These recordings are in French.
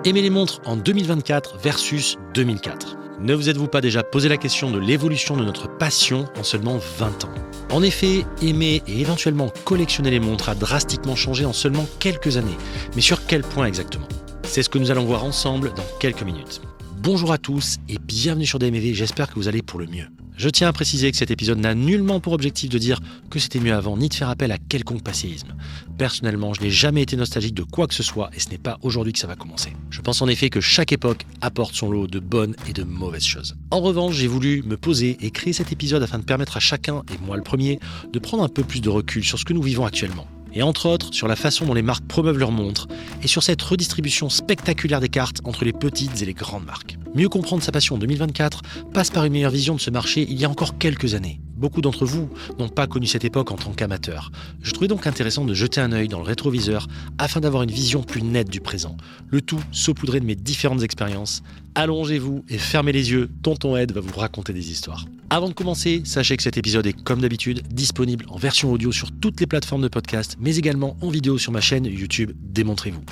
Aimer les montres en 2024 versus 2004. Ne vous êtes-vous pas déjà posé la question de l'évolution de notre passion en seulement 20 ans ? En effet, aimer et éventuellement collectionner les montres a drastiquement changé en seulement quelques années. Mais sur quel point exactement ? C'est ce que nous allons voir ensemble dans quelques minutes. Bonjour à tous et bienvenue sur DMV, j'espère que vous allez pour le mieux. Je tiens à préciser que cet épisode n'a nullement pour objectif de dire que c'était mieux avant, ni de faire appel à quelconque passéisme. Personnellement, je n'ai jamais été nostalgique de quoi que ce soit et ce n'est pas aujourd'hui que ça va commencer. Je pense en effet que chaque époque apporte son lot de bonnes et de mauvaises choses. En revanche, j'ai voulu me poser et créer cet épisode afin de permettre à chacun, et moi le premier, de prendre un peu plus de recul sur ce que nous vivons actuellement. Et entre autres, sur la façon dont les marques promeuvent leurs montres et sur cette redistribution spectaculaire des cartes entre les petites et les grandes marques. Mieux comprendre sa passion en 2024 passe par une meilleure vision de ce marché il y a encore quelques années. Beaucoup d'entre vous n'ont pas connu cette époque en tant qu'amateurs. Je trouvais donc intéressant de jeter un œil dans le rétroviseur afin d'avoir une vision plus nette du présent. Le tout saupoudré de mes différentes expériences. Allongez-vous et fermez les yeux, Tonton Ed va vous raconter des histoires. Avant de commencer, sachez que cet épisode est comme d'habitude disponible en version audio sur toutes les plateformes de podcast, mais également en vidéo sur ma chaîne YouTube Démontrez-vous.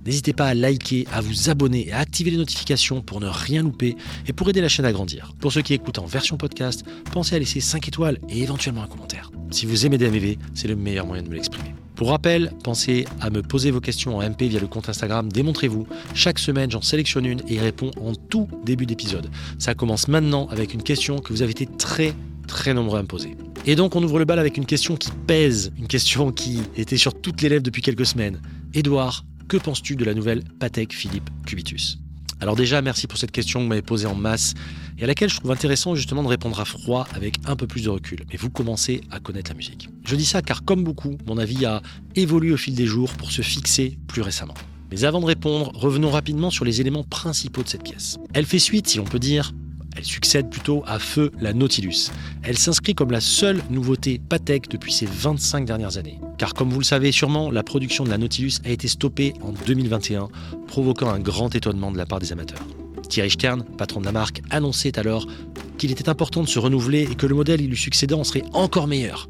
N'hésitez pas à liker, à vous abonner et à activer les notifications pour ne rien louper et pour aider la chaîne à grandir. Pour ceux qui écoutent en version podcast, pensez à laisser 5 étoiles et éventuellement un commentaire. Si vous aimez DMV, c'est le meilleur moyen de me l'exprimer. Pour rappel, pensez à me poser vos questions en MP via le compte Instagram Démontrez-vous. Chaque semaine, j'en sélectionne une et y réponds en tout début d'épisode. Ça commence maintenant avec une question que vous avez été très nombreux à me poser. Et donc, on ouvre le bal avec une question qui pèse, une question qui était sur toutes les lèvres depuis quelques semaines. Édouard, que penses-tu de la nouvelle Patek Philippe Cubitus ? Alors déjà, merci pour cette question que vous m'avez posée en masse et à laquelle je trouve intéressant justement de répondre à froid avec un peu plus de recul. Mais vous commencez à connaître la musique. Je dis ça car comme beaucoup, mon avis a évolué au fil des jours pour se fixer plus récemment. Mais avant de répondre, revenons rapidement sur les éléments principaux de cette pièce. Elle fait suite, si l'on peut dire, elle succède plutôt à feu la Nautilus. Elle s'inscrit comme la seule nouveauté Patek depuis ces 25 dernières années. Car comme vous le savez sûrement, la production de la Nautilus a été stoppée en 2021, provoquant un grand étonnement de la part des amateurs. Thierry Stern, patron de la marque, annonçait alors qu'il était important de se renouveler et que le modèle lui succédant en serait encore meilleur.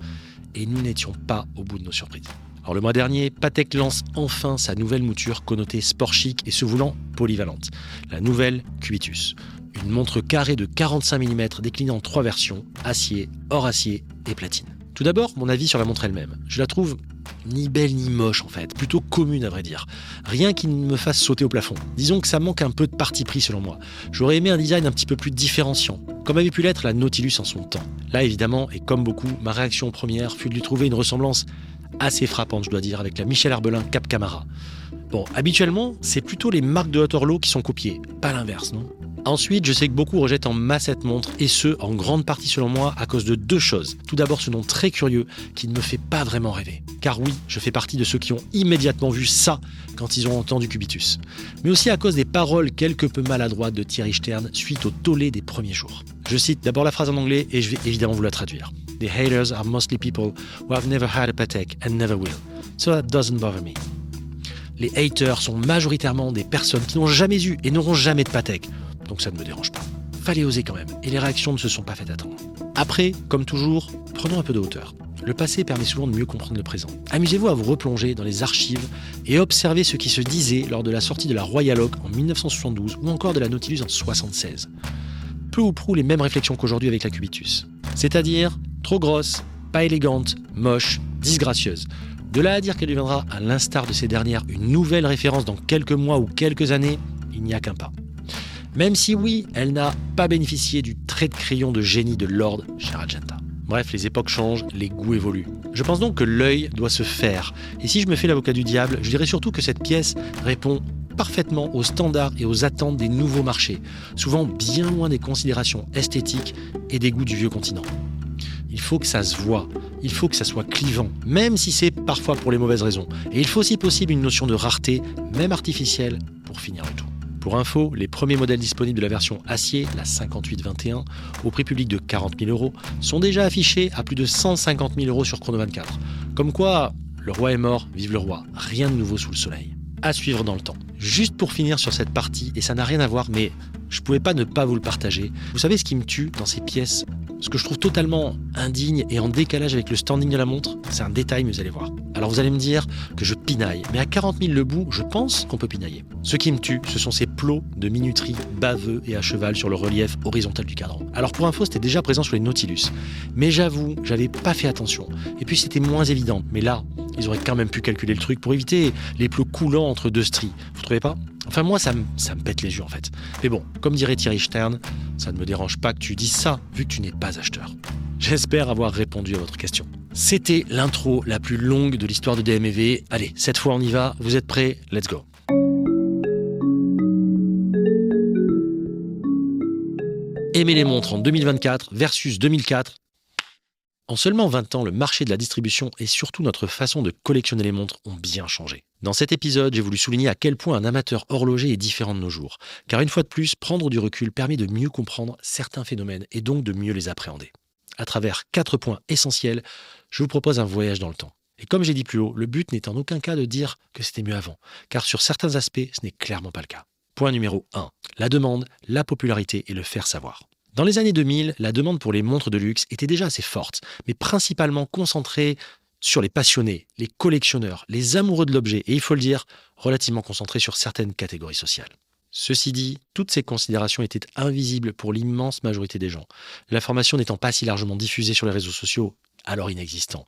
Et nous n'étions pas au bout de nos surprises. Alors le mois dernier, Patek lance enfin sa nouvelle mouture connotée sport chic et se voulant polyvalente, la nouvelle Cubitus. Une montre carrée de 45 mm déclinée en 3 versions, acier, hors acier et platine. Tout d'abord, mon avis sur la montre elle-même. Je la trouve ni belle ni moche en fait, plutôt commune à vrai dire. Rien qui ne me fasse sauter au plafond. Disons que ça manque un peu de parti pris selon moi. J'aurais aimé un design un petit peu plus différenciant, comme avait pu l'être la Nautilus en son temps. Là évidemment, et comme beaucoup, ma réaction première fut de lui trouver une ressemblance assez frappante je dois dire, avec la Michel Herbelin Cap Camara. Bon, habituellement, c'est plutôt les marques de haute horloge qui sont copiées, pas l'inverse, non ? Ensuite, je sais que beaucoup rejettent en masse cette montre, et ce, en grande partie selon moi, à cause de 2 choses. Tout d'abord, ce nom très curieux qui ne me fait pas vraiment rêver. Car oui, je fais partie de ceux qui ont immédiatement vu ça quand ils ont entendu Cubitus. Mais aussi à cause des paroles quelque peu maladroites de Thierry Stern suite au tollé des premiers jours. Je cite d'abord la phrase en anglais et je vais évidemment vous la traduire. The haters are mostly people who have never had a Patek and never will. So that doesn't bother me. Les haters sont majoritairement des personnes qui n'ont jamais eu et n'auront jamais de Patek. Donc ça ne me dérange pas. Fallait oser quand même, et les réactions ne se sont pas faites attendre. Après, comme toujours, prenons un peu de hauteur. Le passé permet souvent de mieux comprendre le présent. Amusez-vous à vous replonger dans les archives et observez ce qui se disait lors de la sortie de la Royal Oak en 1972 ou encore de la Nautilus en 1976. Peu ou prou les mêmes réflexions qu'aujourd'hui avec la Cubitus. C'est-à-dire trop grosse, pas élégante, moche, disgracieuse. De là à dire qu'elle deviendra, à l'instar de ces dernières, une nouvelle référence dans quelques mois ou quelques années, il n'y a qu'un pas. Même si oui, elle n'a pas bénéficié du trait de crayon de génie de Lord chez Argenta. Bref, les époques changent, les goûts évoluent. Je pense donc que l'œil doit se faire. Et si je me fais l'avocat du diable, je dirais surtout que cette pièce répond parfaitement aux standards et aux attentes des nouveaux marchés, souvent bien loin des considérations esthétiques et des goûts du vieux continent. Il faut que ça se voie, il faut que ça soit clivant, même si c'est parfois pour les mauvaises raisons. Et il faut si possible une notion de rareté, même artificielle, pour finir le tout. Pour info, les premiers modèles disponibles de la version acier, la 5821, au prix public de 40 000 €, sont déjà affichés à plus de 150 000 € sur Chrono24. Comme quoi, le roi est mort, vive le roi, rien de nouveau sous le soleil. À suivre dans le temps. Juste pour finir sur cette partie, et ça n'a rien à voir, mais je pouvais pas ne pas vous le partager. Vous savez ce qui me tue dans ces pièces ? Ce que je trouve totalement indigne et en décalage avec le standing de la montre, c'est un détail, mais vous allez voir. Alors Alors vous allez me dire que je pinaille, mais à 40 000 le bout, je pense qu'on peut pinailler. Ce qui me tue, ce sont ces plots de minuterie baveux et à cheval sur le relief horizontal du cadran. Alors pour info, c'était déjà présent sur les Nautilus, mais j'avoue, j'avais pas fait attention. Et puis c'était moins évident, mais là, ils auraient quand même pu calculer le truc pour éviter les plots coulants entre deux stries. Vous trouvez pas ? Enfin moi, ça me pète les yeux en fait. Mais bon, comme dirait Thierry Stern, ça ne me dérange pas que tu dises ça, vu que tu n'es pas acheteur. J'espère avoir répondu à votre question. C'était l'intro la plus longue de l'histoire de DMEV. Allez, cette fois on y va, vous êtes prêts ? Let's go. Aimer les montres en 2024 versus 2004. En seulement 20 ans, le marché de la distribution et surtout notre façon de collectionner les montres ont bien changé. Dans cet épisode, j'ai voulu souligner à quel point un amateur horloger est différent de nos jours. Car une fois de plus, prendre du recul permet de mieux comprendre certains phénomènes et donc de mieux les appréhender. À travers 4 points essentiels, je vous propose un voyage dans le temps. Et comme j'ai dit plus haut, le but n'est en aucun cas de dire que c'était mieux avant, car sur certains aspects, ce n'est clairement pas le cas. Point numéro 1. La demande, la popularité et le faire savoir. Dans les années 2000, la demande pour les montres de luxe était déjà assez forte, mais principalement concentrée sur les passionnés, les collectionneurs, les amoureux de l'objet, et il faut le dire, relativement concentrée sur certaines catégories sociales. Ceci dit, toutes ces considérations étaient invisibles pour l'immense majorité des gens, l'information n'étant pas si largement diffusée sur les réseaux sociaux, alors inexistants.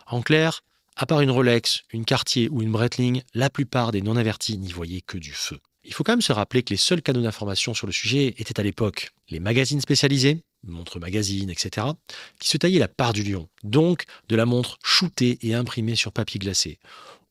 En clair, à part une Rolex, une Cartier ou une Breitling, la plupart des non-avertis n'y voyaient que du feu. Il faut quand même se rappeler que les seuls canaux d'information sur le sujet étaient à l'époque les magazines spécialisés, montres magazines, etc., qui se taillaient la part du lion, donc de la montre shootée et imprimée sur papier glacé.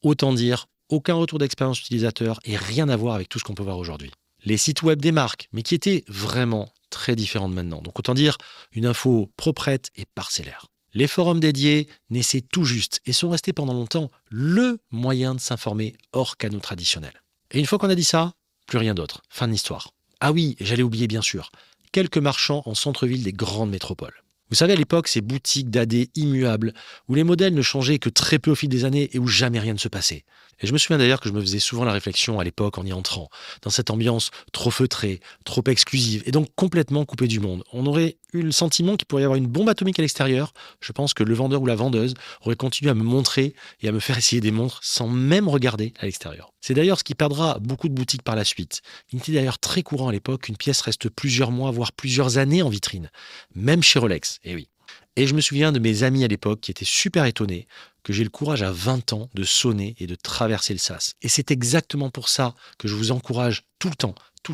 Autant dire, aucun retour d'expérience utilisateur et rien à voir avec tout ce qu'on peut voir aujourd'hui. Les sites web des marques, mais qui étaient vraiment très différents de maintenant. Donc autant dire une info proprette et parcellaire. Les forums dédiés naissaient tout juste et sont restés pendant longtemps le moyen de s'informer hors canaux traditionnels. Et une fois qu'on a dit ça, plus rien d'autre. Fin de l'histoire. Ah oui, j'allais oublier bien sûr, quelques marchands en centre-ville des grandes métropoles. Vous savez, à l'époque, ces boutiques dadais immuables, où les modèles ne changeaient que très peu au fil des années et où jamais rien ne se passait. Et je me souviens d'ailleurs que je me faisais souvent la réflexion à l'époque en y entrant, dans cette ambiance trop feutrée, trop exclusive et donc complètement coupée du monde. On aurait eu le sentiment qu'il pourrait y avoir une bombe atomique à l'extérieur. Je pense que le vendeur ou la vendeuse aurait continué à me montrer et à me faire essayer des montres sans même regarder à l'extérieur. C'est d'ailleurs ce qui perdra beaucoup de boutiques par la suite. Il était d'ailleurs très courant à l'époque qu'une pièce reste plusieurs mois, voire plusieurs années en vitrine, même chez Rolex, et oui. Et je me souviens de mes amis à l'époque qui étaient super étonnés que j'ai le courage à 20 ans de sonner et de traverser le sas. Et c'est exactement pour ça que je vous encourage tout le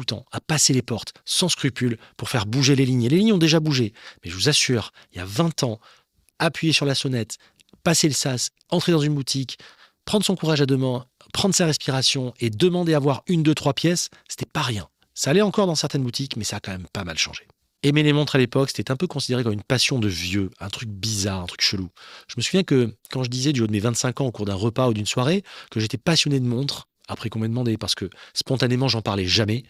temps, à passer les portes sans scrupule pour faire bouger les lignes. Et les lignes ont déjà bougé, mais je vous assure, il y a 20 ans, appuyer sur la sonnette, passer le sas, entrer dans une boutique, prendre son courage à deux mains, prendre sa respiration et demander à voir 1, 2, 3 pièces, c'était pas rien. Ça allait encore dans certaines boutiques, mais ça a quand même pas mal changé. Aimer les montres à l'époque, c'était un peu considéré comme une passion de vieux, un truc bizarre, un truc chelou. Je me souviens que quand je disais du haut de mes 25 ans au cours d'un repas ou d'une soirée que j'étais passionné de montres, après qu'on m'ait demandé, parce que spontanément j'en parlais jamais,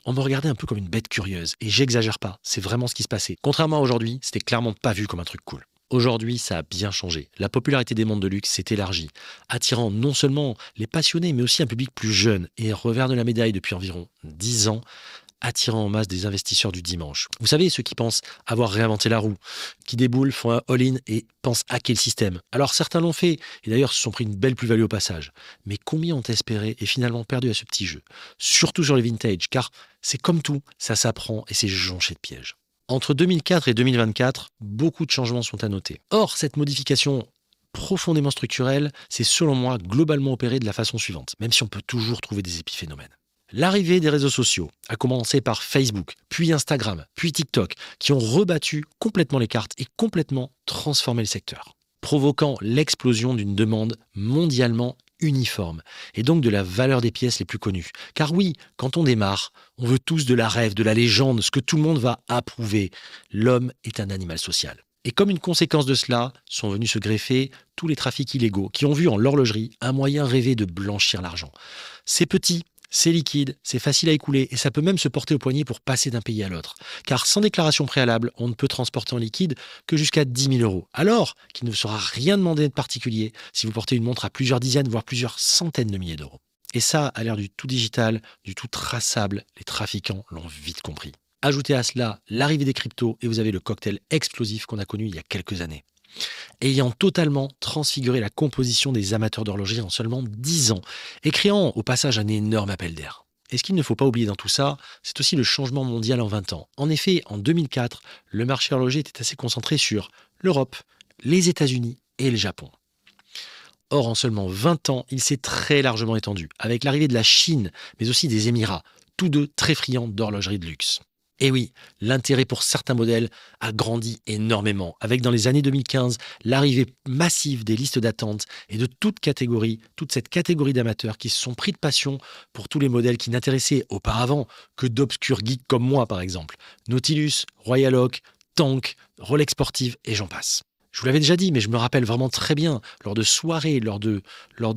on me regardait un peu comme une bête curieuse. Et j'exagère pas, c'est vraiment ce qui se passait. Contrairement à aujourd'hui, c'était clairement pas vu comme un truc cool. Aujourd'hui, ça a bien changé. La popularité des montres de luxe s'est élargie, attirant non seulement les passionnés, mais aussi un public plus jeune. Et revers de la médaille depuis environ 10 ans, attirant en masse des investisseurs du dimanche. Vous savez, ceux qui pensent avoir réinventé la roue, qui déboulent, font un all-in et pensent hacker le système. Alors certains l'ont fait, et d'ailleurs se sont pris une belle plus-value au passage. Mais combien ont espéré et finalement perdu à ce petit jeu ? Surtout sur les vintage, car c'est comme tout, ça s'apprend et c'est jonché de pièges. Entre 2004 et 2024, beaucoup de changements sont à noter. Or, cette modification profondément structurelle, c'est selon moi globalement opérée de la façon suivante, même si on peut toujours trouver des épiphénomènes. L'arrivée des réseaux sociaux, à commencer par Facebook, puis Instagram, puis TikTok, qui ont rebattu complètement les cartes et complètement transformé le secteur, provoquant l'explosion d'une demande mondialement uniforme, et donc de la valeur des pièces les plus connues. Car oui, quand on démarre, on veut tous de la rêve, de la légende, ce que tout le monde va approuver. L'homme est un animal social. Et comme une conséquence de cela, sont venus se greffer tous les trafics illégaux, qui ont vu en l'horlogerie un moyen rêvé de blanchir l'argent. C'est petit, c'est liquide, c'est facile à écouler et ça peut même se porter au poignet pour passer d'un pays à l'autre. Car sans déclaration préalable, on ne peut transporter en liquide que jusqu'à 10 000 €. Alors qu'il ne vous sera rien demandé de particulier si vous portez une montre à plusieurs dizaines, voire plusieurs centaines de milliers d'euros. Et ça, à l'ère du tout digital, du tout traçable, les trafiquants l'ont vite compris. Ajoutez à cela l'arrivée des cryptos et vous avez le cocktail explosif qu'on a connu il y a quelques années. ayant totalement transfiguré la composition des amateurs d'horlogerie en seulement 10 ans et créant au passage un énorme appel d'air. Et ce qu'il ne faut pas oublier dans tout ça, c'est aussi le changement mondial en 20 ans. En effet, en 2004, le marché horloger était assez concentré sur l'Europe, les États-Unis et le Japon. Or, en seulement 20 ans, il s'est très largement étendu, avec l'arrivée de la Chine, mais aussi des Émirats, tous deux très friands d'horlogerie de luxe. Et oui, l'intérêt pour certains modèles a grandi énormément, avec dans les années 2015 l'arrivée massive des listes d'attente et de toute cette catégorie d'amateurs qui se sont pris de passion pour tous les modèles qui n'intéressaient auparavant que d'obscurs geeks comme moi par exemple. Nautilus, Royal Oak, Tank, Rolex Sportive et j'en passe. Je vous l'avais déjà dit, mais je me rappelle vraiment très bien, lors de soirées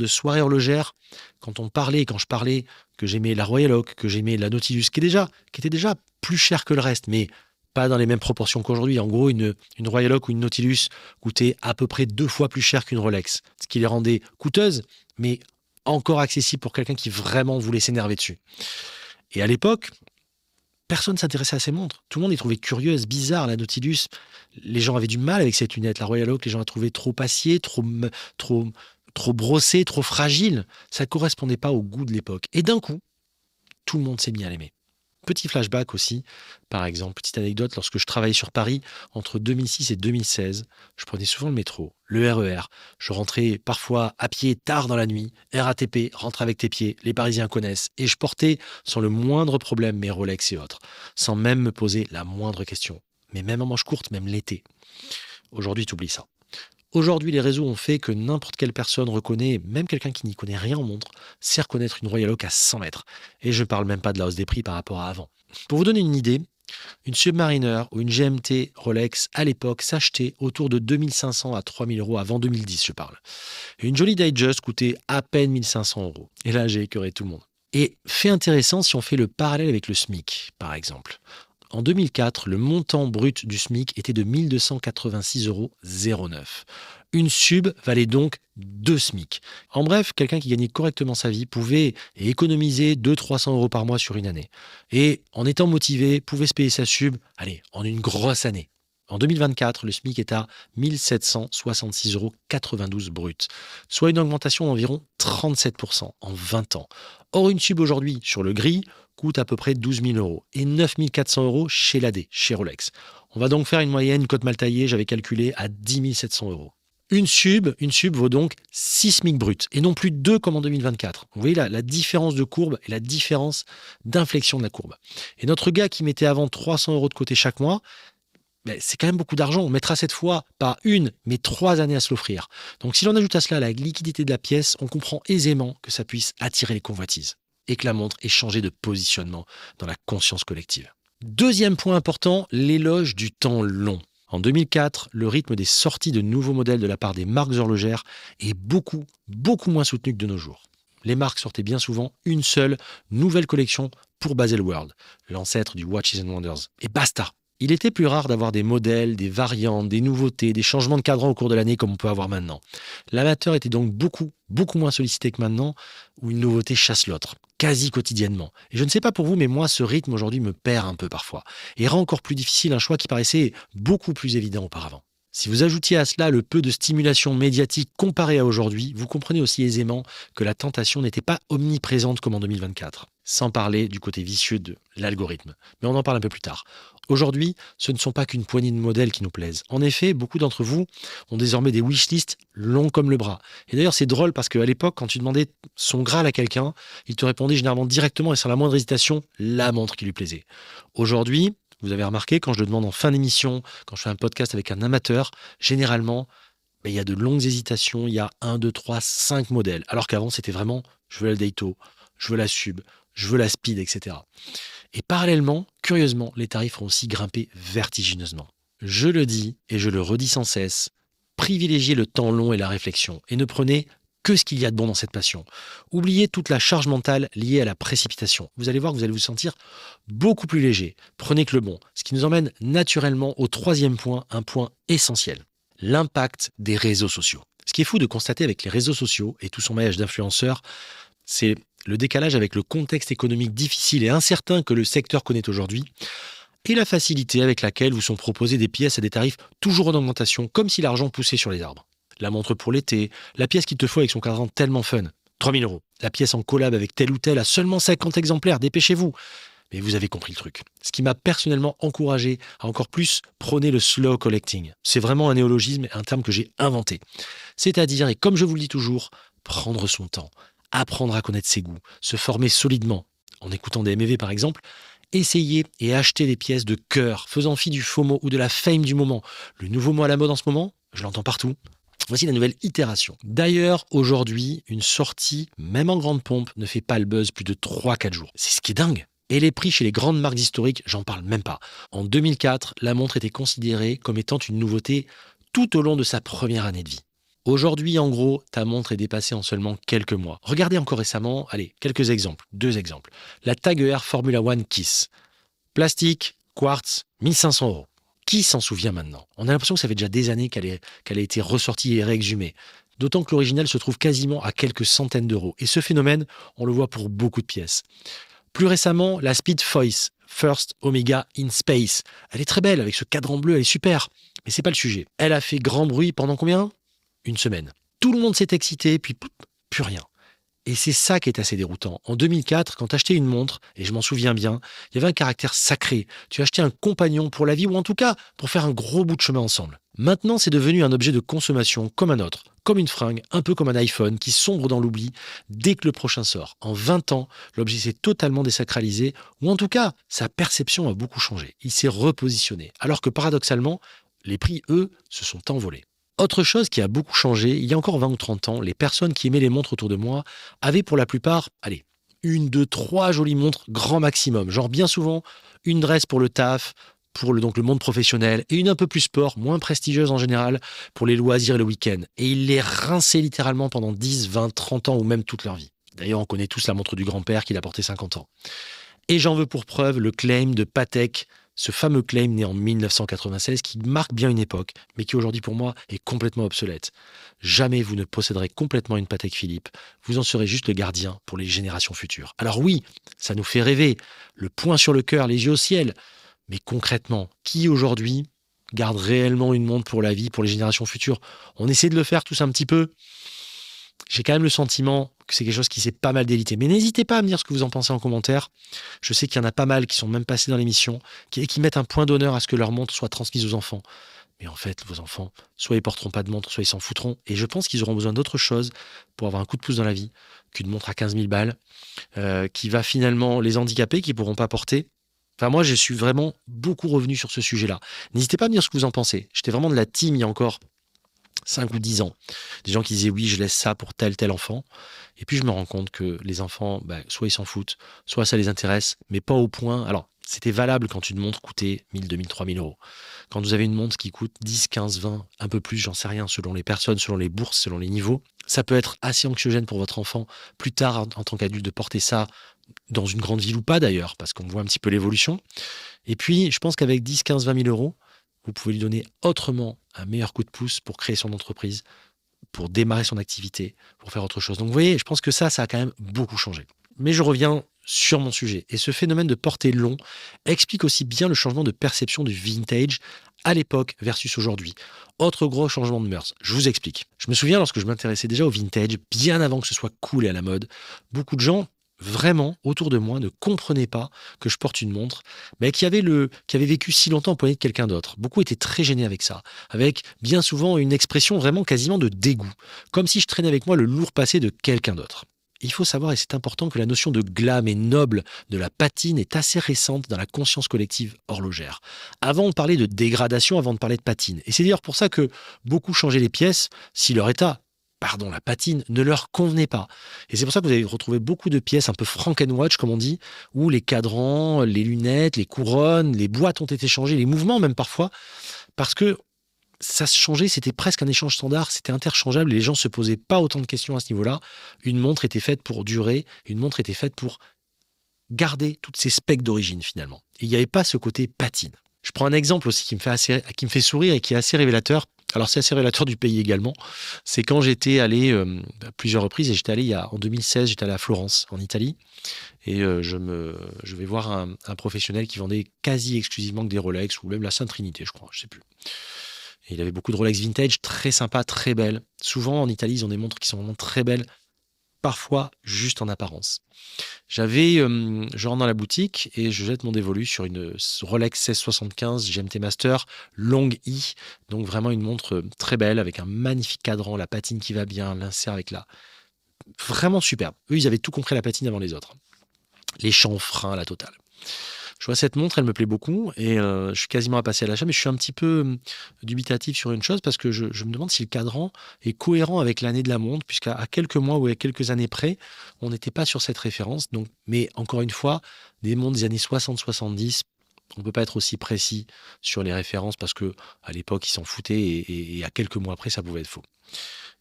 soirées horlogères, quand je parlais que j'aimais la Royal Oak, que j'aimais la Nautilus, qui était déjà plus cher que le reste, mais pas dans les mêmes proportions qu'aujourd'hui. En gros, une Royal Oak ou une Nautilus coûtait à peu près 2 fois plus cher qu'une Rolex, ce qui les rendait coûteuses, mais encore accessibles pour quelqu'un qui vraiment voulait s'énerver dessus. Et à l'époque, personne ne s'intéressait à ces montres. Tout le monde les trouvait curieuses, bizarres. La Nautilus, les gens avaient du mal avec cette lunette. La Royal Oak, les gens la trouvaient trop acier, trop brossée, trop fragile. Ça ne correspondait pas au goût de l'époque. Et d'un coup, tout le monde s'est mis à l'aimer. Petit flashback aussi, par exemple, petite anecdote, lorsque je travaillais sur Paris, entre 2006 et 2016, je prenais souvent le métro, le RER, je rentrais parfois à pied tard dans la nuit, RATP, rentre avec tes pieds, les Parisiens connaissent, et je portais sans le moindre problème mes Rolex et autres, sans même me poser la moindre question, mais même en manche courte, même l'été. Aujourd'hui, t'oublies ça. Aujourd'hui, les réseaux ont fait que n'importe quelle personne reconnaît, même quelqu'un qui n'y connaît rien en montre, sait reconnaître une Royal Oak à 100 mètres. Et je ne parle même pas de la hausse des prix par rapport à avant. Pour vous donner une idée, une Submariner ou une GMT Rolex à l'époque s'achetait autour de 2500 à 3000 euros avant 2010, je parle. Et une jolie Datejust coûtait à peine 1500 euros. Et là, j'ai écœuré tout le monde. Et fait intéressant si on fait le parallèle avec le SMIC, par exemple. En 2004, le montant brut du SMIC était de 1286,09 euros. Une sub valait donc 2 SMIC. En bref, quelqu'un qui gagnait correctement sa vie pouvait économiser 200-300 euros par mois sur une année. Et en étant motivé, pouvait se payer sa sub, en une grosse année. En 2024, le SMIC est à 1766,92 euros brut, soit une augmentation d'environ 37% en 20 ans. Or, une sub aujourd'hui sur le gris coûte à peu près 12 000 euros et 9 400 euros chez l'AD, chez Rolex. On va donc faire une moyenne cote mal taillée, j'avais calculé à 10 700 euros. Une sub vaut donc 6 SMIC brut et non plus 2 comme en 2024. Vous voyez la différence de courbe et la différence d'inflexion de la courbe. Et notre gars qui mettait avant 300 euros de côté chaque mois, c'est quand même beaucoup d'argent. On mettra cette fois pas 1, mais 3 années à se l'offrir. Donc si l'on ajoute à cela la liquidité de la pièce, on comprend aisément que ça puisse attirer les convoitises et que la montre ait changé de positionnement dans la conscience collective. Deuxième point important, l'éloge du temps long. En 2004, le rythme des sorties de nouveaux modèles de la part des marques horlogères est beaucoup moins soutenu que de nos jours. Les marques sortaient bien souvent une seule nouvelle collection pour Baselworld, l'ancêtre du Watches and Wonders. Et basta! Il était plus rare d'avoir des modèles, des variantes, des nouveautés, des changements de cadran au cours de l'année comme on peut avoir maintenant. L'amateur était donc beaucoup moins sollicité que maintenant, où une nouveauté chasse l'autre, quasi quotidiennement. Et je ne sais pas pour vous, mais moi, ce rythme aujourd'hui me perd un peu parfois, et rend encore plus difficile un choix qui paraissait beaucoup plus évident auparavant. Si vous ajoutiez à cela le peu de stimulation médiatique comparé à aujourd'hui, vous comprenez aussi aisément que la tentation n'était pas omniprésente comme en 2024. Sans parler du côté vicieux de l'algorithme. Mais on en parle un peu plus tard. Aujourd'hui, ce ne sont pas qu'une poignée de modèles qui nous plaisent. En effet, beaucoup d'entre vous ont désormais des wishlists longs comme le bras. Et d'ailleurs, c'est drôle parce qu'à l'époque, quand tu demandais son Graal à quelqu'un, il te répondait généralement directement et sans la moindre hésitation, la montre qui lui plaisait. Aujourd'hui, vous avez remarqué, quand je le demande en fin d'émission, quand je fais un podcast avec un amateur, généralement, il y a de longues hésitations, il y a 1, 2, 3, 5 modèles. Alors qu'avant, c'était vraiment, je veux la Daito, je veux la Sub, je veux la Speed, etc. Et parallèlement, curieusement, les tarifs ont aussi grimpé vertigineusement. Je le dis et je le redis sans cesse, privilégiez le temps long et la réflexion et ne prenez que ce qu'il y a de bon dans cette passion. Oubliez toute la charge mentale liée à la précipitation. Vous allez voir que vous allez vous sentir beaucoup plus léger. Prenez que le bon. Ce qui nous emmène naturellement au troisième point, un point essentiel. L'impact des réseaux sociaux. Ce qui est fou de constater avec les réseaux sociaux et tout son maillage d'influenceurs, c'est le décalage avec le contexte économique difficile et incertain que le secteur connaît aujourd'hui. et la facilité avec laquelle vous sont proposées des pièces à des tarifs toujours en augmentation, comme si l'argent poussait sur les arbres. La montre pour l'été, la pièce qu'il te faut avec son cadran tellement fun, 3 000 €. La pièce en collab avec tel ou tel à seulement 50 exemplaires, dépêchez-vous. Mais vous avez compris le truc. Ce qui m'a personnellement encouragé à encore plus prôner le slow collecting. C'est vraiment un néologisme, un terme que j'ai inventé. C'est-à-dire, et comme je vous le dis toujours, prendre son temps, apprendre à connaître ses goûts, se former solidement. En écoutant des MEV par exemple, essayer et acheter des pièces de cœur, faisant fi du FOMO ou de la fame du moment. Le nouveau mot à la mode en ce moment, je l'entends partout. Voici la nouvelle itération. D'ailleurs, aujourd'hui, une sortie, même en grande pompe, ne fait pas le buzz plus de 3-4 jours. C'est ce qui est dingue. Et les prix chez les grandes marques historiques, j'en parle même pas. En 2004, la montre était considérée comme étant une nouveauté tout au long de sa première année de vie. Aujourd'hui, en gros, ta montre est dépassée en seulement quelques mois. Regardez encore récemment, allez, quelques exemples, 2 exemples. La Tag Heuer Formula One Kiss. Plastique, quartz, 1500 €. Qui s'en souvient maintenant? On a l'impression que ça fait déjà des années qu'elle a été ressortie et réexhumée. D'autant que l'original se trouve quasiment à quelques centaines d'euros. Et ce phénomène, on le voit pour beaucoup de pièces. Plus récemment, la Speed Voice First Omega in Space. Elle est très belle avec ce cadran bleu, elle est super. Mais c'est pas le sujet. Elle a fait grand bruit pendant combien? Une semaine. Tout le monde s'est excité, puis plus rien. Et c'est ça qui est assez déroutant. En 2004, quand tu achetais une montre, et je m'en souviens bien, il y avait un caractère sacré. Tu achetais un compagnon pour la vie, ou en tout cas pour faire un gros bout de chemin ensemble. Maintenant, c'est devenu un objet de consommation comme un autre, comme une fringue, un peu comme un iPhone qui sombre dans l'oubli dès que le prochain sort. En 20 ans, l'objet s'est totalement désacralisé, ou en tout cas, sa perception a beaucoup changé. Il s'est repositionné, alors que paradoxalement, les prix, eux, se sont envolés. Autre chose qui a beaucoup changé, il y a encore 20 ou 30 ans, les personnes qui aimaient les montres autour de moi avaient pour la plupart, allez, 1, 2, 3 jolies montres grand maximum. Genre bien souvent, une dress pour le taf, pour donc le monde professionnel, et une un peu plus sport, moins prestigieuse en général, pour les loisirs et le week-end. Et ils les rinçaient littéralement pendant 10, 20, 30 ans ou même toute leur vie. D'ailleurs, on connaît tous la montre du grand-père qui l'a porté 50 ans. Et j'en veux pour preuve le claim de Patek, ce fameux claim né en 1996 qui marque bien une époque, mais qui aujourd'hui pour moi est complètement obsolète. Jamais vous ne posséderez complètement une Patek Philippe, vous en serez juste le gardien pour les générations futures. Alors oui, ça nous fait rêver, le poing sur le cœur, les yeux au ciel, mais concrètement, qui aujourd'hui garde réellement une montre pour la vie, pour les générations futures? On essaie de le faire tous un petit peu. J'ai quand même le sentiment que c'est quelque chose qui s'est pas mal délité. Mais n'hésitez pas à me dire ce que vous en pensez en commentaire. Je sais qu'il y en a pas mal qui sont même passés dans l'émission et qui mettent un point d'honneur à ce que leur montre soit transmise aux enfants. Mais en fait, vos enfants, soit ils porteront pas de montre, soit ils s'en foutront. Et je pense qu'ils auront besoin d'autre chose pour avoir un coup de pouce dans la vie qu'une montre à 15 000 balles qui va finalement les handicaper, qu'ils ne pourront pas porter. Enfin, moi, je suis vraiment beaucoup revenu sur ce sujet-là. N'hésitez pas à me dire ce que vous en pensez. J'étais vraiment de la team il y a encore 5 ou 10 ans. Des gens qui disaient oui, je laisse ça pour tel enfant. Et puis je me rends compte que les enfants, soit ils s'en foutent, soit ça les intéresse, mais pas au point. Alors, c'était valable quand une montre coûtait 1 000, 2 000, 3 000 €. Quand vous avez une montre qui coûte 10, 15, 20, un peu plus, j'en sais rien, selon les personnes, selon les bourses, selon les niveaux, ça peut être assez anxiogène pour votre enfant, plus tard en tant qu'adulte, de porter ça dans une grande ville ou pas d'ailleurs, parce qu'on voit un petit peu l'évolution. Et puis, je pense qu'avec 10, 15, 20 000 €, vous pouvez lui donner autrement un meilleur coup de pouce pour créer son entreprise, pour démarrer son activité, pour faire autre chose. Donc vous voyez, je pense que ça a quand même beaucoup changé. Mais je reviens sur mon sujet. Et ce phénomène de porter long explique aussi bien le changement de perception du vintage à l'époque versus aujourd'hui. Autre gros changement de mœurs. Je vous explique. Je me souviens lorsque je m'intéressais déjà au vintage, bien avant que ce soit cool et à la mode, beaucoup de gens vraiment autour de moi ne comprenaient pas que je porte une montre, mais qui avait vécu si longtemps au poignet de quelqu'un d'autre. Beaucoup étaient très gênés avec ça, avec bien souvent une expression vraiment quasiment de dégoût, comme si je traînais avec moi le lourd passé de quelqu'un d'autre. Il faut savoir, et c'est important, que la notion de glam et noble de la patine est assez récente dans la conscience collective horlogère. Avant, on parlait de dégradation avant de parler de patine. Et c'est d'ailleurs pour ça que beaucoup changeaient les pièces si leur état, la patine, ne leur convenait pas. Et c'est pour ça que vous avez retrouvé beaucoup de pièces un peu Frankenwatch, comme on dit, où les cadrans, les lunettes, les couronnes, les boîtes ont été changées, les mouvements même parfois, parce que ça se changeait, c'était presque un échange standard, c'était interchangeable et les gens ne se posaient pas autant de questions à ce niveau-là. Une montre était faite pour durer, une montre était faite pour garder toutes ses specs d'origine finalement. Et il n'y avait pas ce côté patine. Je prends un exemple aussi qui me fait sourire et qui est assez révélateur. Alors c'est assez révélateur du pays également. C'est quand j'étais allé à plusieurs reprises, et j'étais allé en 2016, j'étais allé à Florence, en Italie, et je vais voir un professionnel qui vendait quasi exclusivement que des Rolex, ou même la Sainte Trinité, je crois, je sais plus. Et il avait beaucoup de Rolex vintage, très sympa, très belles. Souvent en Italie, ils ont des montres qui sont vraiment très belles, parfois juste en apparence. Je rentre dans la boutique et je jette mon dévolu sur une Rolex 1675 GMT Master Long E, donc vraiment une montre très belle avec un magnifique cadran, la patine qui va bien, l'insert avec vraiment superbe. Eux, ils avaient tout compris à la patine avant les autres. Les chanfreins, la totale. Je vois cette montre, elle me plaît beaucoup et je suis quasiment à passer à l'achat, mais je suis un petit peu dubitatif sur une chose parce que je me demande si le cadran est cohérent avec l'année de la montre, puisqu'à quelques mois ou à quelques années près, on n'était pas sur cette référence. Donc, mais encore une fois, des montres des années 60-70, on ne peut pas être aussi précis sur les références parce que à l'époque, ils s'en foutaient et à quelques mois après, ça pouvait être faux.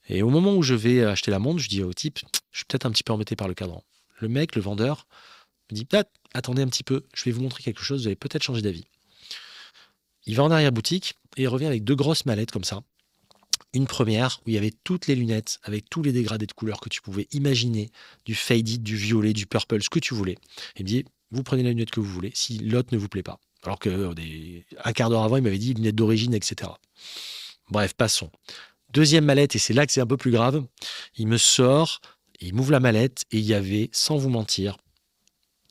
Et au moment où je vais acheter la montre, je dis au type, je suis peut-être un petit peu embêté par le cadran. Le mec, le vendeur, me dit, attendez un petit peu, je vais vous montrer quelque chose, vous allez peut-être changer d'avis. Il va en arrière-boutique et il revient avec 2 grosses mallettes comme ça. Une première où il y avait toutes les lunettes avec tous les dégradés de couleurs que tu pouvais imaginer, du faded, du violet, du purple, ce que tu voulais. Il me dit, vous prenez la lunette que vous voulez, si l'autre ne vous plaît pas. Alors un quart d'heure avant, il m'avait dit lunettes d'origine, etc. Bref, passons. Deuxième mallette, et c'est là que c'est un peu plus grave, il me sort, il m'ouvre la mallette et il y avait, sans vous mentir,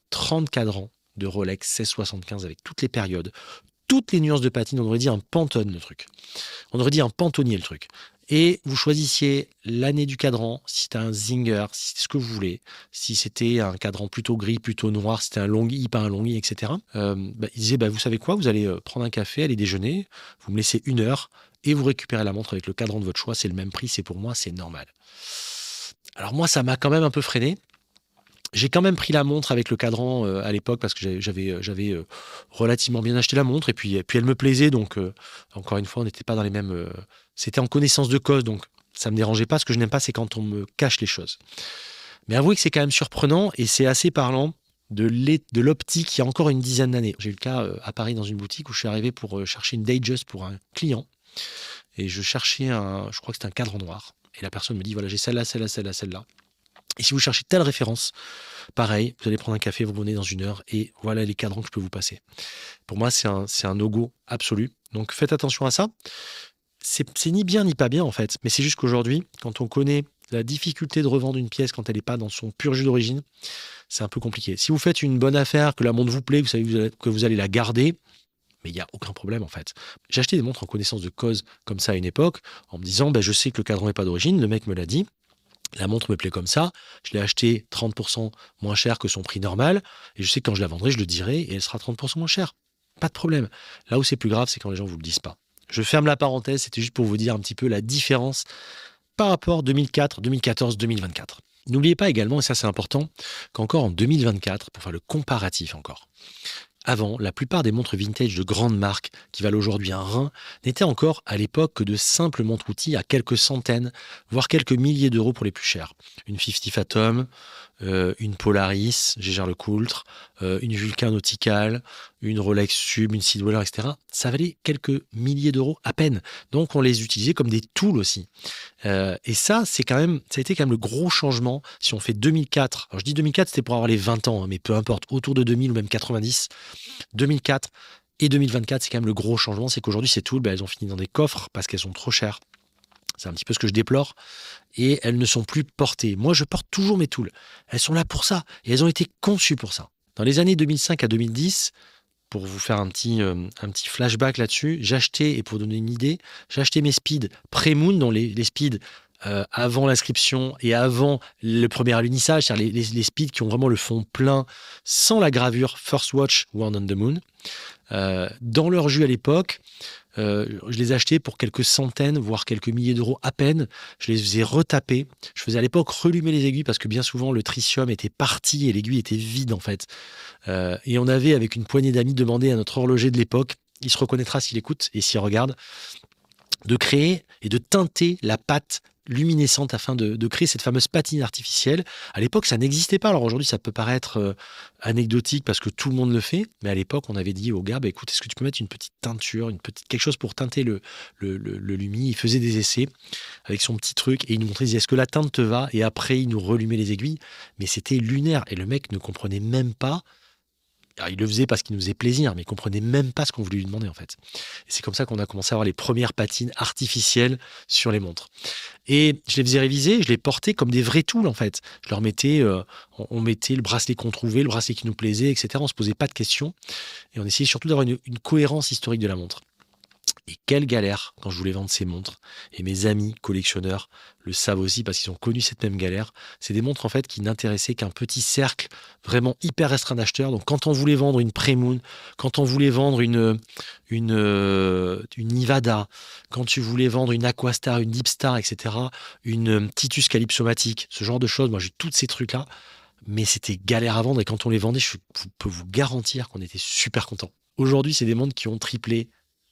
30 cadrans de Rolex 1675 avec toutes les périodes, toutes les nuances de patine. On aurait dit un Pantone, le truc. On aurait dit un pantonnier, le truc. Et vous choisissiez l'année du cadran, si c'était un Zinger, si c'était ce que vous voulez, si c'était un cadran plutôt gris, plutôt noir, si c'était un long I, pas un long I, etc. Il disait, vous savez quoi, vous allez prendre un café, aller déjeuner, vous me laissez 1 heure et vous récupérez la montre avec le cadran de votre choix, c'est le même prix, c'est pour moi, c'est normal. Alors moi, ça m'a quand même un peu freiné. J'ai quand même pris la montre avec le cadran à l'époque parce que j'avais relativement bien acheté la montre et puis elle me plaisait, donc encore une fois on n'était pas dans les mêmes c'était en connaissance de cause, donc ça me dérangeait pas. Ce que je n'aime pas, c'est quand on me cache les choses. Mais avouez que c'est quand même surprenant et c'est assez parlant de l'optique il y a encore une dizaine d'années. J'ai eu le cas à Paris dans une boutique où je suis arrivé pour chercher une Datejust pour un client et je cherchais je crois que c'était un cadran noir, et la personne me dit voilà, j'ai celle-là, celle-là, celle-là, celle-là. Et si vous cherchez telle référence, pareil, vous allez prendre un café, vous venez dans 1 heure et voilà les cadrans que je peux vous passer. Pour moi, c'est un no-go absolu. Donc faites attention à ça. C'est ni bien ni pas bien en fait, mais c'est juste qu'aujourd'hui, quand on connaît la difficulté de revendre une pièce quand elle n'est pas dans son pur jus d'origine, c'est un peu compliqué. Si vous faites une bonne affaire, que la montre vous plaît, vous savez que vous allez la garder, mais il n'y a aucun problème en fait. J'ai acheté des montres en connaissance de cause comme ça à une époque, en me disant je sais que le cadran n'est pas d'origine, le mec me l'a dit. La montre me plaît comme ça, je l'ai achetée 30% moins cher que son prix normal, et je sais que quand je la vendrai, je le dirai, et elle sera 30% moins chère. Pas de problème. Là où c'est plus grave, c'est quand les gens ne vous le disent pas. Je ferme la parenthèse, c'était juste pour vous dire un petit peu la différence par rapport 2004, 2014, 2024. N'oubliez pas également, et ça c'est important, qu'encore en 2024, pour faire le comparatif encore, avant, la plupart des montres vintage de grandes marques qui valent aujourd'hui un rein n'étaient encore à l'époque que de simples montres-outils à quelques centaines, voire quelques milliers d'euros pour les plus chers. Une 50 Fathom, une Polaris, Jaeger-LeCoultre, une Vulcain Nautical, une Rolex Sub, une Sidewaller, etc. Ça valait quelques milliers d'euros à peine. Donc on les utilisait comme des tools aussi. Et ça a été quand même le gros changement. Si on fait 2004, alors je dis 2004, c'était pour avoir les 20 ans, mais peu importe, autour de 2000 ou même 90, 2004 et 2024, c'est quand même le gros changement. C'est qu'aujourd'hui, ces tools, elles ont fini dans des coffres parce qu'elles sont trop chères. C'est un petit peu ce que je déplore. Et elles ne sont plus portées. Moi, je porte toujours mes tools. Elles sont là pour ça. Et elles ont été conçues pour ça. Dans les années 2005 à 2010, pour vous faire un petit flashback là-dessus, et pour donner une idée, j'ai acheté mes speeds pré-moon, dont les speeds avant l'inscription et avant le premier alunissage, c'est-à-dire les speeds qui ont vraiment le fond plein, sans la gravure First Watch Worn on the Moon. Dans leur jus à l'époque, je les achetais pour quelques centaines, voire quelques milliers d'euros à peine. Je les faisais retaper. Je faisais à l'époque relumer les aiguilles parce que bien souvent le tritium était parti et l'aiguille était vide en fait. Et on avait, avec une poignée d'amis, demandé à notre horloger de l'époque, il se reconnaîtra s'il écoute et s'il regarde, de créer et de teinter la patte luminescentes afin de créer cette fameuse patine artificielle. À l'époque, ça n'existait pas. Alors aujourd'hui, ça peut paraître anecdotique parce que tout le monde le fait, mais à l'époque, on avait dit au gars, bah, écoute, est-ce que tu peux mettre une petite teinture, quelque chose pour teinter le lumi. Il faisait des essais avec son petit truc et il nous montrait, il disait, est-ce que la teinte te va? Et après, il nous relumait les aiguilles, mais c'était lunaire et le mec ne comprenait même pas. Alors, il le faisait parce qu'il nous faisait plaisir, mais il comprenait même pas ce qu'on voulait lui demander en fait. Et c'est comme ça qu'on a commencé à avoir les premières patines artificielles sur les montres. Et je les faisais réviser, je les portais comme des vrais tools en fait. Je leur mettais, on mettait le bracelet qu'on trouvait, le bracelet qui nous plaisait, etc. On se posait pas de questions et on essayait surtout d'avoir une cohérence historique de la montre. Et quelle galère quand je voulais vendre ces montres. Et mes amis collectionneurs le savent aussi parce qu'ils ont connu cette même galère. C'est des montres en fait qui n'intéressaient qu'un petit cercle vraiment hyper restreint d'acheteurs. Donc quand on voulait vendre une Premoon, quand on voulait vendre une Nevada, quand tu voulais vendre une Aquastar, une Deepstar, etc., une Titus Calypsomatique, ce genre de choses, moi j'ai tous ces trucs-là. Mais c'était galère à vendre et quand on les vendait, je peux vous garantir qu'on était super contents. Aujourd'hui, c'est des montres qui ont triplé,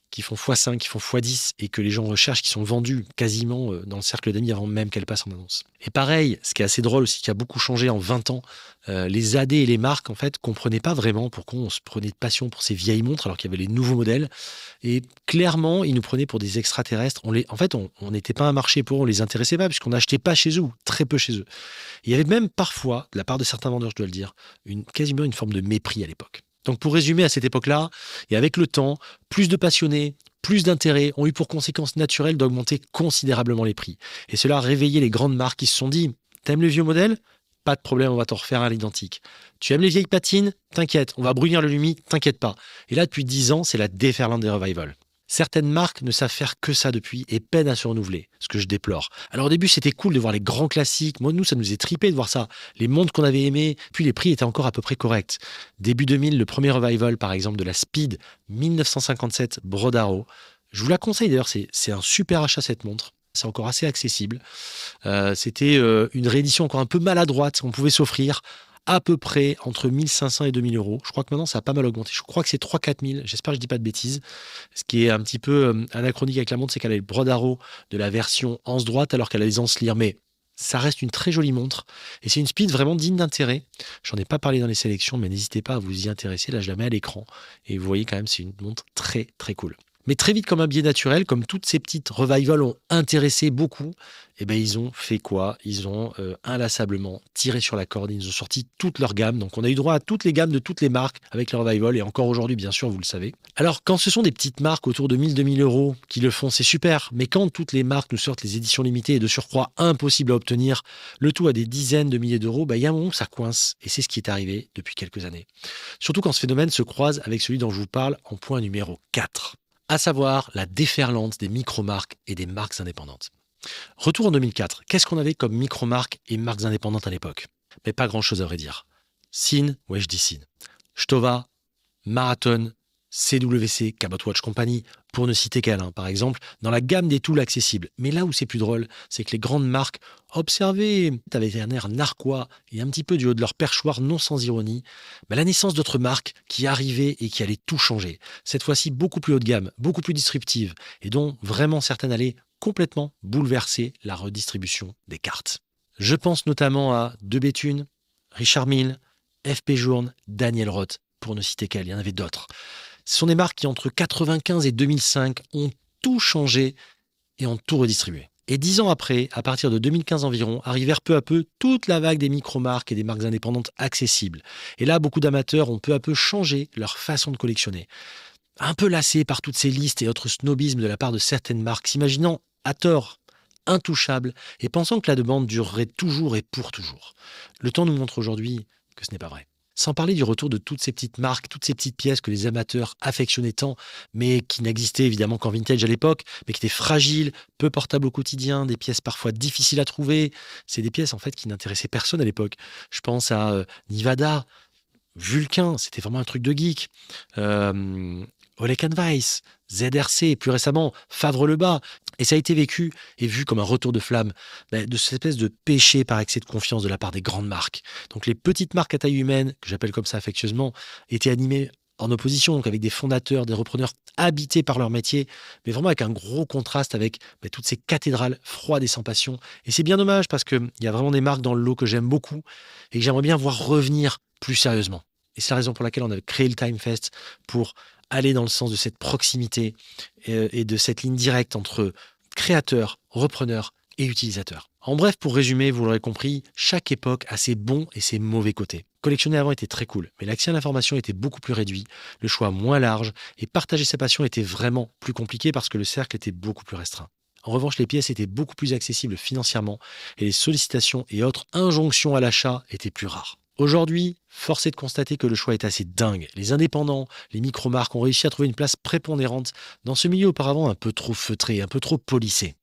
qui font x5, qui font x10 et que les gens recherchent, qui sont vendus quasiment dans le cercle d'amis avant même qu'elles passent en annonce. Et pareil, ce qui est assez drôle aussi, qui a beaucoup changé en 20 ans, les AD et les marques en fait comprenaient pas vraiment pourquoi on se prenait de passion pour ces vieilles montres alors qu'il y avait les nouveaux modèles. Et clairement, ils nous prenaient pour des extraterrestres. En fait, on n'était pas un marché pour eux, on les intéressait pas puisqu'on n'achetait pas chez eux ou très peu chez eux. Et il y avait même parfois, de la part de certains vendeurs, je dois le dire, quasiment une forme de mépris à l'époque. Donc pour résumer, à cette époque-là, et avec le temps, plus de passionnés, plus d'intérêts ont eu pour conséquence naturelle d'augmenter considérablement les prix. Et cela a réveillé les grandes marques qui se sont dit « T'aimes le vieux modèle ? Pas de problème, on va t'en refaire à l'identique. Tu aimes les vieilles patines ? T'inquiète, on va brunir le lumi, t'inquiète pas. » Et là, depuis 10 ans, c'est la déferlante des revivals. Certaines marques ne savent faire que ça depuis et peinent à se renouveler, ce que je déplore. Alors au début, c'était cool de voir les grands classiques. Moi, nous, ça nous est tripé de voir ça. Les montres qu'on avait aimées, puis les prix étaient encore à peu près corrects. Début 2000, le premier revival, par exemple, de la Speed 1957 Brodaro. Je vous la conseille d'ailleurs, c'est un super achat cette montre. C'est encore assez accessible. C'était une réédition encore un peu maladroite qu'on pouvait s'offrir à peu près entre 1500 et 2000 euros. Je crois que maintenant, ça a pas mal augmenté. Je crois que c'est 3-4 000. J'espère que je dis pas de bêtises. Ce qui est un petit peu anachronique avec la montre, c'est qu'elle a le Brodaro de la version anse droite alors qu'elle a les anses lyres. Mais ça reste une très jolie montre. Et c'est une Speed vraiment digne d'intérêt. J'en ai pas parlé dans les sélections, mais n'hésitez pas à vous y intéresser. Là, je la mets à l'écran. Et vous voyez quand même, c'est une montre très, très cool. Mais très vite, comme un biais naturel, comme toutes ces petites revivals ont intéressé beaucoup, eh ben, ils ont fait quoi? Ils ont inlassablement tiré sur la corde, ils nous ont sorti toute leur gamme. Donc on a eu droit à toutes les gammes de toutes les marques avec le revival, et encore aujourd'hui, bien sûr, vous le savez. Alors quand ce sont des petites marques autour de 1000-2000 euros qui le font, c'est super. Mais quand toutes les marques nous sortent les éditions limitées et de surcroît impossible à obtenir, le tout à des dizaines de milliers d'euros, il y a un moment où ça coince. Et c'est ce qui est arrivé depuis quelques années. Surtout quand ce phénomène se croise avec celui dont je vous parle en point numéro 4. À savoir la déferlante des micro-marques et des marques indépendantes. Retour en 2004, qu'est-ce qu'on avait comme micro-marques et marques indépendantes à l'époque? Mais pas grand-chose à vrai dire. Sinn, ouais je dis Sinn, Stova, Marathon, CWC, Cabot Watch Company, pour ne citer qu'elle, par exemple, dans la gamme des tools accessibles. Mais là où c'est plus drôle, c'est que les grandes marques observaient avec un air narquois et un petit peu du haut de leur perchoir, non sans ironie, la naissance d'autres marques qui arrivaient et qui allaient tout changer. Cette fois-ci beaucoup plus haut de gamme, beaucoup plus disruptive, et dont vraiment certaines allaient complètement bouleverser la redistribution des cartes. Je pense notamment à De Bethune, Richard Mille, FP Journe, Daniel Roth, pour ne citer qu'elle, il y en avait d'autres. Ce sont des marques qui, entre 1995 et 2005, ont tout changé et ont tout redistribué. Et 10 ans après, à partir de 2015 environ, arrivèrent peu à peu toute la vague des micro-marques et des marques indépendantes accessibles. Et là, beaucoup d'amateurs ont peu à peu changé leur façon de collectionner. Un peu lassés par toutes ces listes et autres snobismes de la part de certaines marques, s'imaginant, à tort, intouchables et pensant que la demande durerait toujours et pour toujours. Le temps nous montre aujourd'hui que ce n'est pas vrai. Sans parler du retour de toutes ces petites marques, toutes ces petites pièces que les amateurs affectionnaient tant, mais qui n'existaient évidemment qu'en vintage à l'époque, mais qui étaient fragiles, peu portables au quotidien, des pièces parfois difficiles à trouver. C'est des pièces en fait qui n'intéressaient personne à l'époque. Je pense à Nevada, Vulcain, c'était vraiment un truc de geek. Oleg Weiss, ZRC, et plus récemment Favre-le-Bas. Et ça a été vécu et vu comme un retour de flamme de cette espèce de péché par excès de confiance de la part des grandes marques. Donc les petites marques à taille humaine, que j'appelle comme ça affectueusement, étaient animées en opposition, donc avec des fondateurs, des repreneurs habités par leur métier, mais vraiment avec un gros contraste avec toutes ces cathédrales froides et sans passion. Et c'est bien dommage parce qu'il y a vraiment des marques dans le lot que j'aime beaucoup et que j'aimerais bien voir revenir plus sérieusement. Et c'est la raison pour laquelle on a créé le Time Fest, pour aller dans le sens de cette proximité et de cette ligne directe entre créateurs, repreneurs et utilisateurs. En bref, pour résumer, vous l'aurez compris, chaque époque a ses bons et ses mauvais côtés. Collectionner avant était très cool, mais l'accès à l'information était beaucoup plus réduit, le choix moins large, et partager sa passion était vraiment plus compliqué parce que le cercle était beaucoup plus restreint. En revanche, les pièces étaient beaucoup plus accessibles financièrement, et les sollicitations et autres injonctions à l'achat étaient plus rares. Aujourd'hui, force est de constater que le choix est assez dingue. Les indépendants, les micro-marques ont réussi à trouver une place prépondérante dans ce milieu auparavant un peu trop feutré, un peu trop polissé.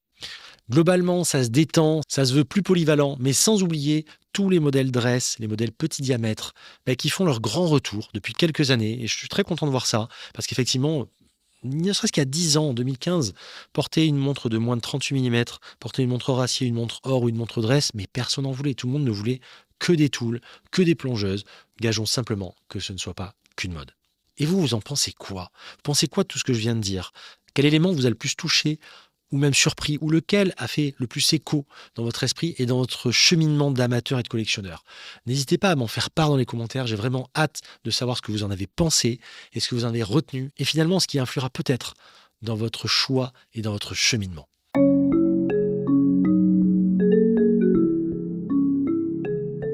Globalement, ça se détend, ça se veut plus polyvalent, mais sans oublier tous les modèles dress, les modèles petit diamètre, qui font leur grand retour depuis quelques années. Et je suis très content de voir ça, parce qu'effectivement, ne serait-ce qu'à 10 ans, en 2015, porter une montre de moins de 38 mm, porter une montre Horacier, une montre or ou une montre dress, mais personne n'en voulait. Tout le monde ne voulait que des tools, que des plongeuses. Gageons simplement que ce ne soit pas qu'une mode. Et vous, vous en pensez quoi? Vous pensez quoi de tout ce que je viens de dire? Quel élément vous a le plus touché ou même surpris, ou lequel a fait le plus écho dans votre esprit et dans votre cheminement d'amateur et de collectionneur? N'hésitez pas à m'en faire part dans les commentaires, j'ai vraiment hâte de savoir ce que vous en avez pensé et ce que vous en avez retenu, et finalement ce qui influera peut-être dans votre choix et dans votre cheminement.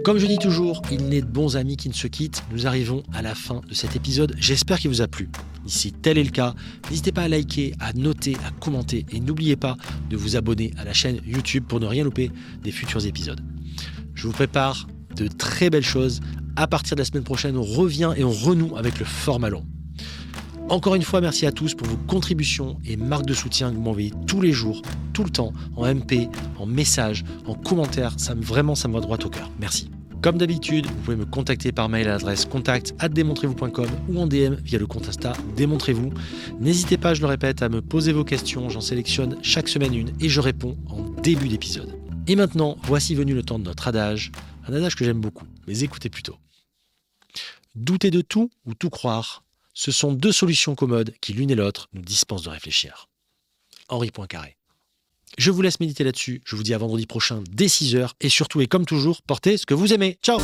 Comme je dis toujours, il n'est de bons amis qui ne se quittent. Nous arrivons à la fin de cet épisode. J'espère qu'il vous a plu. Si tel est le cas, n'hésitez pas à liker, à noter, à commenter et n'oubliez pas de vous abonner à la chaîne YouTube pour ne rien louper des futurs épisodes. Je vous prépare de très belles choses. À partir de la semaine prochaine, on revient et on renoue avec le format long. Encore une fois, merci à tous pour vos contributions et marques de soutien que vous m'envoyez tous les jours, tout le temps, en MP, en message, en commentaire. Ça me va droit au cœur. Merci. Comme d'habitude, vous pouvez me contacter par mail à l'adresse contact@demontrezvous.com ou en DM via le compte Insta Démontrez-vous. N'hésitez pas, je le répète, à me poser vos questions. J'en sélectionne chaque semaine une et je réponds en début d'épisode. Et maintenant, voici venu le temps de notre adage. Un adage que j'aime beaucoup, mais écoutez plutôt. Douter de tout ou tout croire, ce sont deux solutions commodes qui, l'une et l'autre, nous dispensent de réfléchir. Henri Poincaré. Je vous laisse méditer là-dessus. Je vous dis à vendredi prochain dès 6h. Et surtout, et comme toujours, portez ce que vous aimez. Ciao!